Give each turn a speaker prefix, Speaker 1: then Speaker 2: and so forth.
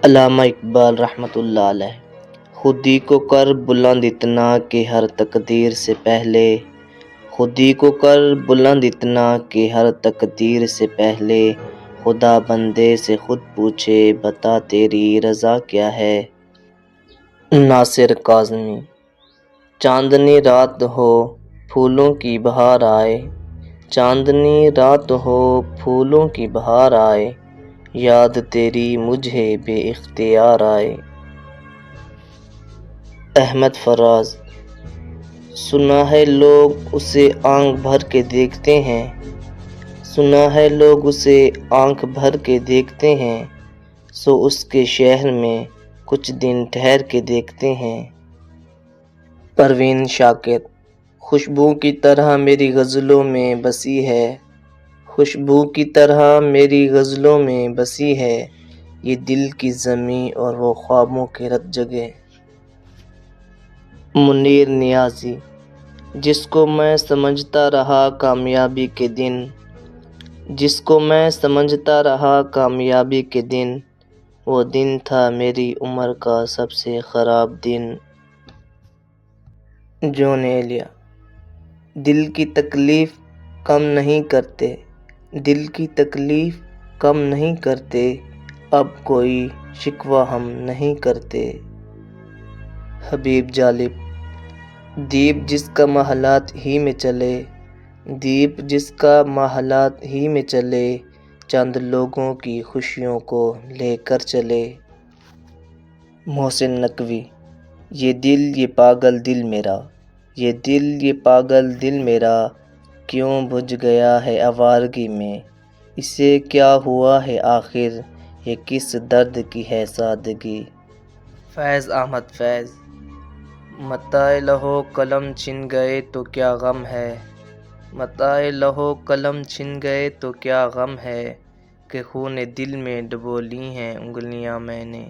Speaker 1: علامہ اقبال رحمۃ اللہ علیہ۔ خودی کو کر بلند اتنا کہ ہر تقدیر سے پہلے، خودی کو کر بلند اتنا کہ ہر تقدیر سے پہلے، خدا بندے سے خود پوچھے بتا تیری رضا کیا ہے۔ ناصر کاظمی۔ چاندنی رات ہو پھولوں کی بہار آئے، چاندنی رات ہو پھولوں کی بہار آئے، یاد تیری مجھے بے اختیار آئے۔ احمد فراز۔ سنا ہے لوگ اسے آنکھ بھر کے دیکھتے ہیں، سنا ہے لوگ اسے آنکھ بھر کے دیکھتے ہیں، سو اس کے شہر میں کچھ دن ٹھہر کے دیکھتے ہیں۔ پروین شاکر۔ خوشبو کی طرح میری غزلوں میں بسی ہے، خوشبو کی طرح میری غزلوں میں بسی ہے، یہ دل کی زمیں اور وہ خوابوں کی رت جگہ۔ منیر نیازی۔ جس کو میں سمجھتا رہا کامیابی کے دن، جس کو میں سمجھتا رہا کامیابی کے دن، وہ دن تھا میری عمر کا سب سے خراب دن۔ جون ایلیا۔ دل کی تکلیف کم نہیں کرتے، دل کی تکلیف کم نہیں کرتے، اب کوئی شکوہ ہم نہیں کرتے۔ حبیب جالب۔ دیپ جس کا محلات ہی میں چلے، دیپ جس کا محلات ہی میں چلے، چند لوگوں کی خوشیوں کو لے کر چلے۔ محسن نقوی۔ یہ دل یہ پاگل دل میرا، یہ دل یہ پاگل دل میرا، کیوں بجھ گیا ہے آوارگی میں، اسے کیا ہوا ہے آخر، یہ کس درد کی ہے سادگی۔ فیض احمد فیض۔ متاع لوح و قلم چھن گئے تو کیا غم ہے، متاع لوح و قلم چھن گئے تو کیا غم ہے، کہ خون دل میں ڈبو لی ہیں انگلیاں میں نے۔